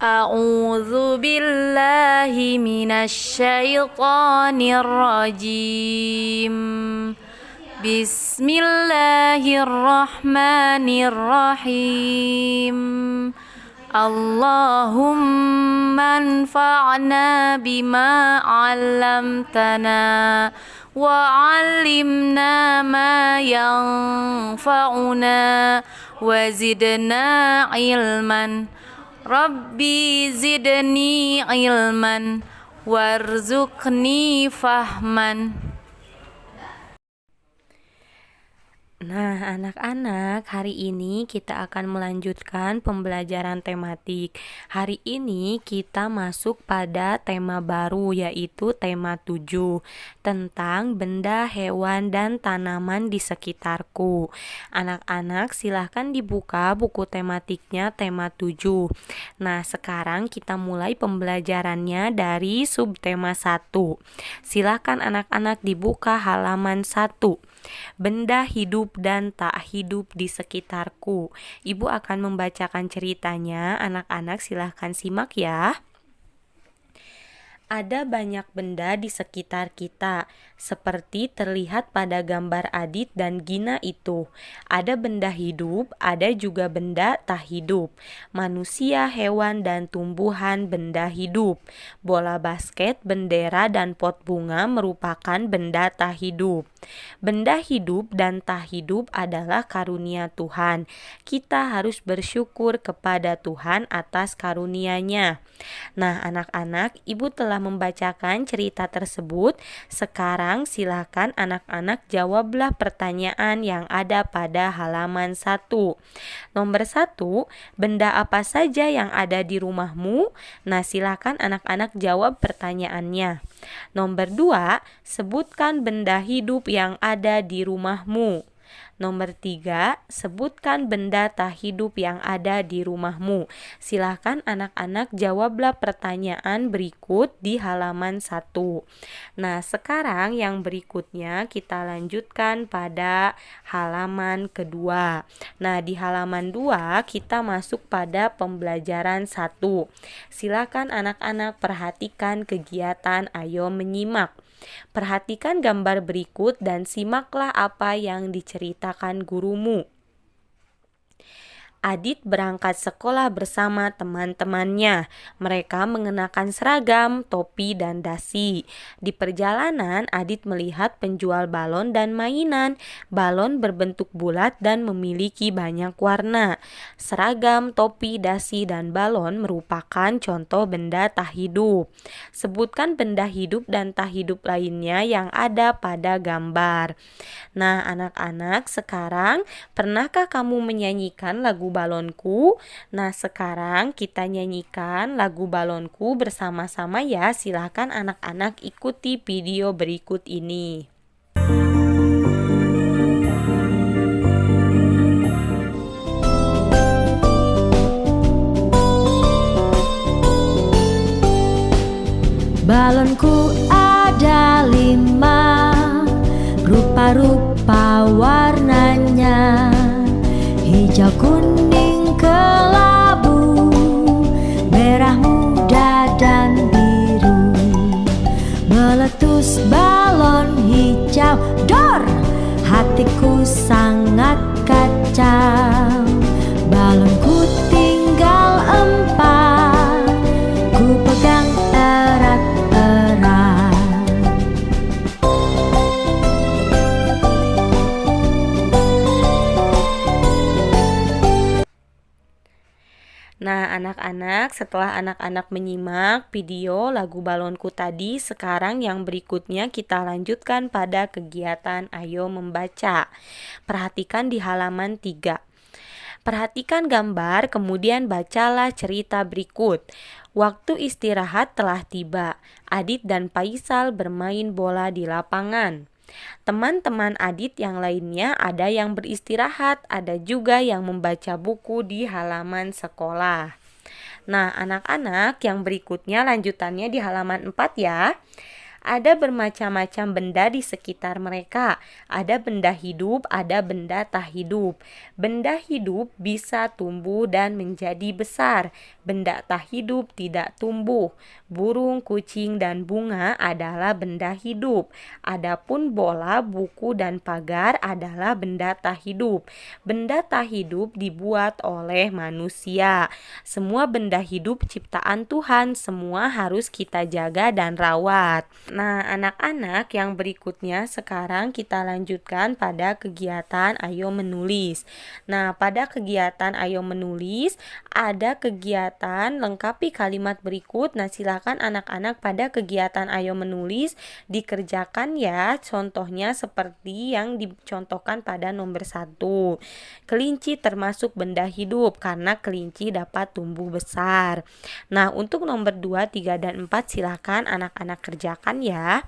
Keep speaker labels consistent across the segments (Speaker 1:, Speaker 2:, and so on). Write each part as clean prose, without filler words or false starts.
Speaker 1: أعوذ بالله من الشيطان الرجيم بسم الله الرحمن الرحيم اللهم انفعنا بما علمتنا وعلمنا ما ينفعنا وزدنا علما Rabbi zidni ilman warzuqni fahman. Nah, anak-anak, hari ini kita akan melanjutkan pembelajaran tematik. Hari ini kita masuk pada tema baru, yaitu tema 7, tentang benda, hewan, dan tanaman di sekitarku. Anak-anak, silahkan dibuka buku tematiknya tema 7. Nah, sekarang kita mulai pembelajarannya dari subtema 1. Silahkan anak-anak dibuka halaman 1. Benda hidup dan tak hidup di sekitarku. Ibu akan membacakan ceritanya. Anak-anak silahkan simak ya. Ada banyak benda di sekitar kita, seperti terlihat pada gambar Adit dan Gina itu. Ada benda hidup, ada juga benda tak hidup. Manusia, hewan, dan tumbuhan benda hidup. Bola basket, bendera, dan pot bunga merupakan benda tak hidup. Benda hidup dan tak hidup adalah karunia Tuhan. Kita harus bersyukur kepada Tuhan atas karunia-Nya. Nah, anak-anak, Ibu telah membacakan cerita tersebut. Sekarang silakan anak-anak jawablah pertanyaan yang ada pada halaman 1. Nomor 1, benda apa saja yang ada di rumahmu? Nah, silakan anak-anak jawab pertanyaannya. Nomor 2, sebutkan benda hidup yang ada di rumahmu. Nomor 3, sebutkan benda tak hidup yang ada di rumahmu. Silahkan anak-anak jawablah pertanyaan berikut di halaman 1. Nah, sekarang yang berikutnya kita lanjutkan pada halaman kedua. Nah, di halaman 2 kita masuk pada pembelajaran 1. Silahkan anak-anak perhatikan kegiatan Ayo Menyimak. Perhatikan gambar berikut dan simaklah apa yang diceritakan gurumu. Adit berangkat sekolah bersama teman-temannya. Mereka mengenakan seragam, topi, dan dasi. Di perjalanan, Adit melihat penjual balon dan mainan. Balon berbentuk bulat dan memiliki banyak warna. Seragam, topi, dasi, dan balon merupakan contoh benda tak hidup. Sebutkan benda hidup dan tak hidup lainnya yang ada pada gambar. Nah, anak-anak, sekarang pernahkah kamu menyanyikan lagu Balonku? Nah, sekarang kita nyanyikan lagu Balonku bersama-sama ya. Silahkan anak-anak ikuti video berikut ini.
Speaker 2: Balonku ada 5, rupa-rupa warnanya, hijau, kuning, kelabu, merah muda, dan biru. Meletus balon hijau, dor! Hatiku sangat kacau. Balonku tinggal 4, ku pegang erat-erat.
Speaker 1: Nah, anak-anak, setelah anak-anak menyimak video lagu Balonku tadi, sekarang yang berikutnya kita lanjutkan pada kegiatan Ayo Membaca. Perhatikan di halaman 3. Perhatikan gambar, kemudian bacalah cerita berikut. Waktu istirahat telah tiba. Adit dan Faisal bermain bola di lapangan. Teman-teman Adit yang lainnya ada yang beristirahat, ada juga yang membaca buku di halaman sekolah. Nah, anak-anak, yang berikutnya lanjutannya di halaman 4 ya. Ada bermacam-macam benda di sekitar mereka. Ada benda hidup, ada benda tak hidup. Benda hidup bisa tumbuh dan menjadi besar. Benda tak hidup tidak tumbuh. Burung, kucing, dan bunga adalah benda hidup. Adapun bola, buku, dan pagar adalah benda tak hidup. Benda tak hidup dibuat oleh manusia. Semua benda hidup ciptaan Tuhan, semua harus kita jaga dan rawat. Nah, anak-anak, yang berikutnya sekarang kita lanjutkan pada kegiatan Ayo Menulis. Nah, pada kegiatan Ayo Menulis ada kegiatan lengkapi kalimat berikut. Nah, silakan anak-anak pada kegiatan Ayo Menulis dikerjakan ya. Contohnya seperti yang dicontohkan pada nomor 1. Kelinci termasuk benda hidup karena kelinci dapat tumbuh besar. Nah, untuk nomor 2, 3, dan 4 silakan anak-anak kerjakan ya.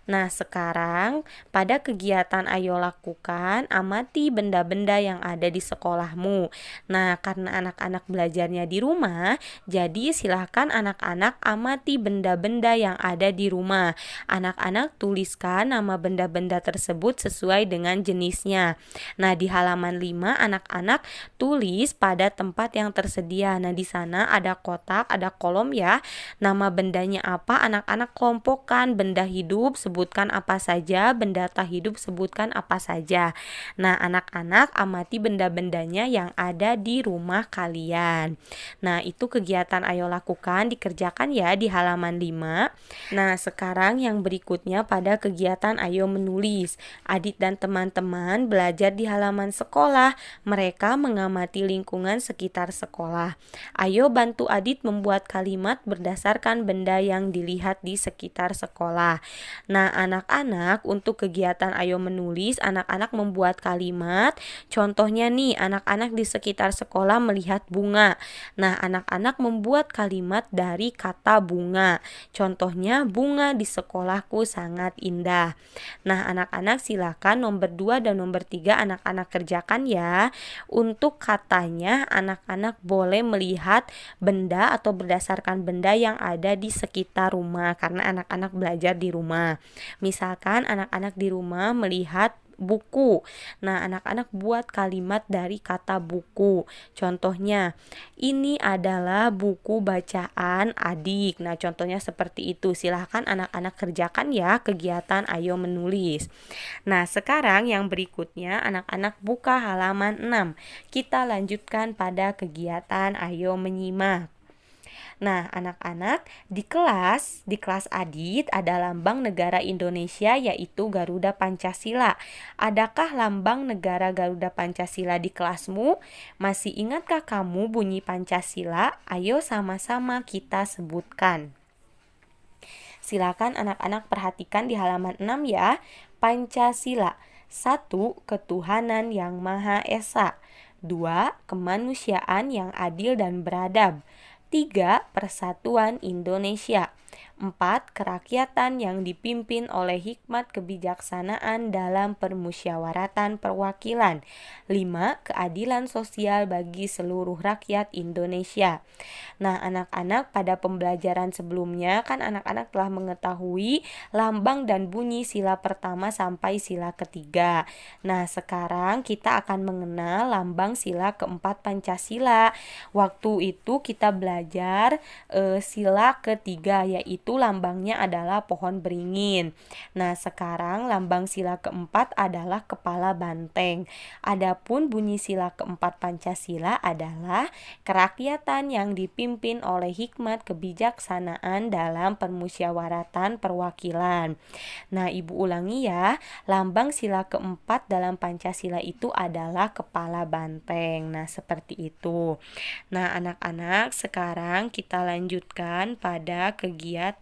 Speaker 1: Nah, sekarang pada kegiatan Ayo Lakukan, amati benda-benda yang ada di sekolahmu. Nah, karena anak-anak belajarnya di rumah, jadi silahkan anak-anak amati benda-benda yang ada di rumah. Anak-anak tuliskan nama benda-benda tersebut sesuai dengan jenisnya. Nah, di halaman 5 anak-anak tulis pada tempat yang tersedia. Nah, di sana ada kotak, ada kolom ya. Nama bendanya apa? Anak-anak kelompokkan. Benda hidup sebutkan apa saja, benda tak hidup sebutkan apa saja. Nah, anak-anak amati benda-bendanya yang ada di rumah kalian. Nah, itu kegiatan Ayo Lakukan dikerjakan ya di halaman 5. Nah, sekarang yang berikutnya pada kegiatan Ayo Menulis. Adit dan teman-teman belajar di halaman sekolah. Mereka mengamati lingkungan sekitar sekolah. Ayo bantu Adit membuat kalimat berdasarkan benda yang dilihat di sekitar sekolah. Nah, anak-anak untuk kegiatan Ayo Menulis, anak-anak membuat kalimat. Contohnya nih, anak-anak di sekitar sekolah melihat bunga. Nah, anak-anak membuat kalimat dari kata bunga. Contohnya, bunga di sekolahku sangat indah. Nah, anak-anak silakan nomor 2 dan nomor 3 anak-anak kerjakan ya. Untuk katanya, anak-anak boleh melihat benda atau berdasarkan benda yang ada di sekitar rumah karena anak-anak belajar di rumah. Misalkan anak-anak di rumah melihat buku. Nah, anak-anak buat kalimat dari kata buku. Contohnya, ini adalah buku bacaan adik. Nah, contohnya seperti itu. Silahkan anak-anak kerjakan ya kegiatan Ayo Menulis. Nah, sekarang yang berikutnya anak-anak buka halaman 6. Kita lanjutkan pada kegiatan Ayo Menyimak. Nah, anak-anak di kelas Adit ada lambang negara Indonesia yaitu Garuda Pancasila. Adakah lambang negara Garuda Pancasila di kelasmu? Masih ingatkah kamu bunyi Pancasila? Ayo sama-sama kita sebutkan. Silakan anak-anak perhatikan di halaman 6 ya. Pancasila. 1. Ketuhanan yang Maha Esa. 2. Kemanusiaan yang adil dan beradab. 3. Persatuan Indonesia. 4. Kerakyatan yang dipimpin oleh hikmat kebijaksanaan dalam permusyawaratan perwakilan. 5. Keadilan sosial bagi seluruh rakyat Indonesia. Nah, anak-anak pada pembelajaran sebelumnya kan anak-anak telah mengetahui lambang dan bunyi sila pertama sampai sila ketiga. Nah, sekarang kita akan mengenal lambang sila keempat Pancasila. Waktu itu kita belajar sila ketiga yaitu lambangnya adalah pohon beringin. Nah, sekarang lambang sila keempat adalah kepala banteng. Adapun bunyi sila keempat Pancasila adalah kerakyatan yang dipimpin oleh hikmat kebijaksanaan dalam permusyawaratan perwakilan. Nah, Ibu ulangi ya, lambang sila keempat dalam Pancasila itu adalah kepala banteng. Nah, seperti itu. Nah, anak-anak, sekarang kita lanjutkan pada kegiatan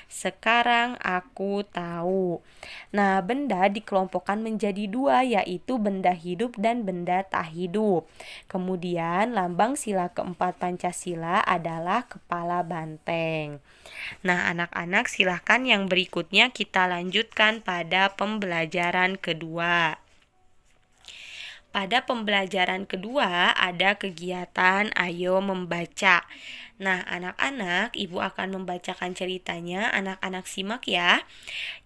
Speaker 1: Sekarang Aku Tahu. Nah, benda dikelompokkan menjadi 2 yaitu benda hidup dan benda tak hidup. Kemudian lambang sila keempat Pancasila adalah kepala banteng. Nah, anak-anak silahkan yang berikutnya kita lanjutkan pada pembelajaran kedua. Pada pembelajaran kedua ada kegiatan Ayo Membaca. Nah, anak-anak, ibu akan membacakan ceritanya. Anak-anak simak ya.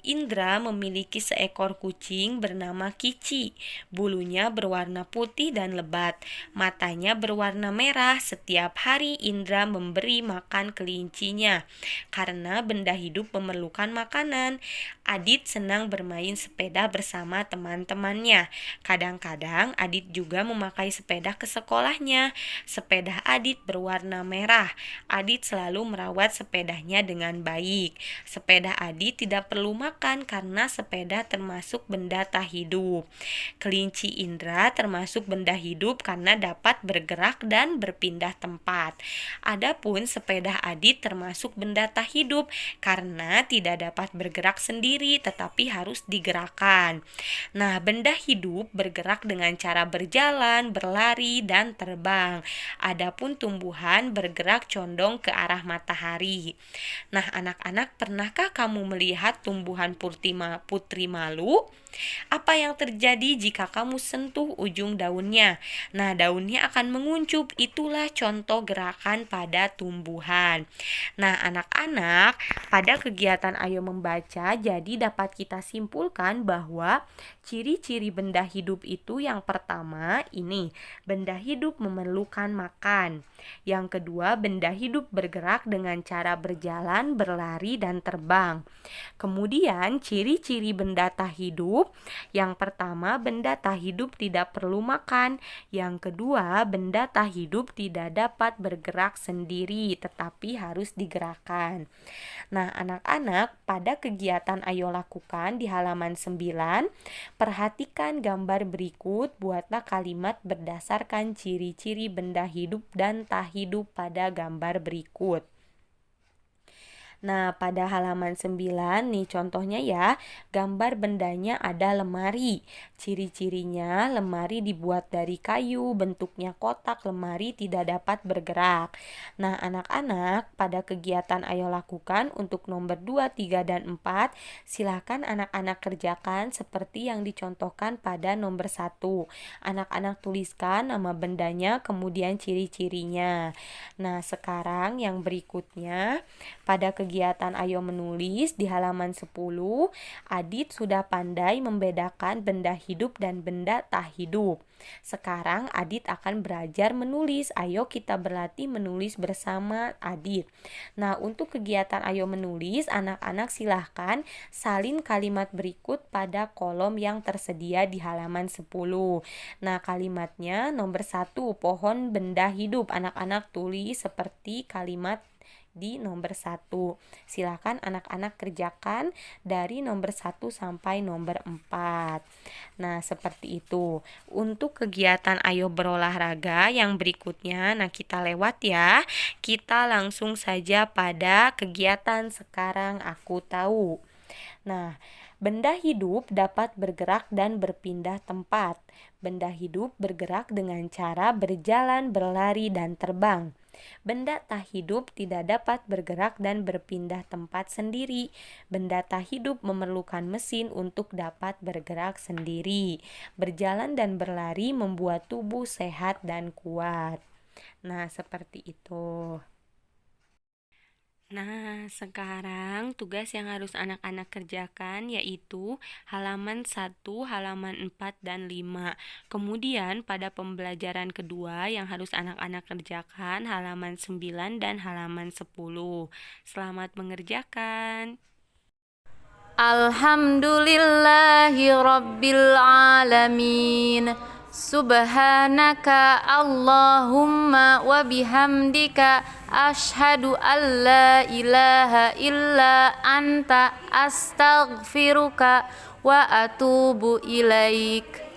Speaker 1: Indra memiliki seekor kucing bernama Kici. Bulunya berwarna putih dan lebat. Matanya berwarna merah. Setiap hari Indra memberi makan kelincinya. Karena benda hidup memerlukan makanan. Adit senang bermain sepeda bersama teman-temannya. Kadang-kadang Adit juga memakai sepeda ke sekolahnya. Sepeda Adit berwarna merah. Adit selalu merawat sepedanya dengan baik. Sepeda Adit tidak perlu makan karena sepeda termasuk benda tak hidup. Kelinci Indra termasuk benda hidup karena dapat bergerak dan berpindah tempat. Adapun sepeda Adit termasuk benda tak hidup karena tidak dapat bergerak sendiri tetapi harus digerakkan. Nah, benda hidup bergerak dengan cara berjalan, berlari, dan terbang. Adapun tumbuhan bergerak condong ke arah matahari. Nah, anak-anak, pernahkah kamu melihat tumbuhan putri malu? Apa yang terjadi jika kamu sentuh ujung daunnya? Nah, daunnya akan menguncup. Itulah contoh gerakan pada tumbuhan. Nah, anak-anak, pada kegiatan Ayo Membaca, jadi dapat kita simpulkan bahwa ciri-ciri benda hidup itu yang pertama ini, benda hidup memerlukan makan. Yang kedua, benda hidup bergerak dengan cara berjalan, berlari, dan terbang. Kemudian, ciri-ciri benda tak hidup. Yang pertama, benda tak hidup tidak perlu makan. Yang kedua, benda tak hidup tidak dapat bergerak sendiri, tetapi harus digerakkan. Nah, anak-anak, pada kegiatan Ayo Lakukan di halaman 9, perhatikan gambar berikut, buatlah kalimat berdasarkan ciri-ciri benda hidup dan tak hidup pada gambar berikut. Nah, pada halaman 9 nih contohnya ya, gambar bendanya ada lemari. Ciri-cirinya, lemari dibuat dari kayu, bentuknya kotak, lemari tidak dapat bergerak. Nah, anak-anak, pada kegiatan Ayo Lakukan untuk nomor 2, 3, dan 4, silakan anak-anak kerjakan seperti yang dicontohkan pada nomor 1. Anak-anak tuliskan nama bendanya, kemudian ciri-cirinya. Nah, sekarang yang berikutnya, pada kegiatan Ayo Menulis di halaman 10, Adit sudah pandai membedakan benda hidup dan benda tak hidup. Sekarang Adit akan belajar menulis. Ayo kita berlatih menulis bersama Adit. Nah, untuk kegiatan Ayo Menulis, anak-anak silahkan salin kalimat berikut pada kolom yang tersedia di halaman 10. Nah, kalimatnya nomor 1, pohon benda hidup. Anak-anak tulis seperti kalimat di nomor 1. Silakan anak-anak kerjakan dari nomor 1 sampai nomor 4. Nah, seperti itu. Untuk kegiatan Ayo Berolahraga yang berikutnya, nah kita lewat ya. Kita langsung saja pada kegiatan Sekarang Aku Tahu. Nah, benda hidup dapat bergerak dan berpindah tempat. Benda hidup bergerak dengan cara berjalan, berlari, dan terbang. Benda tak hidup tidak dapat bergerak dan berpindah tempat sendiri. Benda tak hidup memerlukan mesin untuk dapat bergerak sendiri. Berjalan dan berlari membuat tubuh sehat dan kuat. Nah, seperti itu. Nah, sekarang tugas yang harus anak-anak kerjakan yaitu halaman 1, halaman 4, dan 5. Kemudian pada pembelajaran kedua yang harus anak-anak kerjakan halaman 9 dan halaman 10. Selamat mengerjakan.
Speaker 3: Alhamdulillahi Rabbil Alamin. Subhanaka Allahumma wa bihamdika ashhadu an la ilaha illa anta astaghfiruka wa atubu ilaik.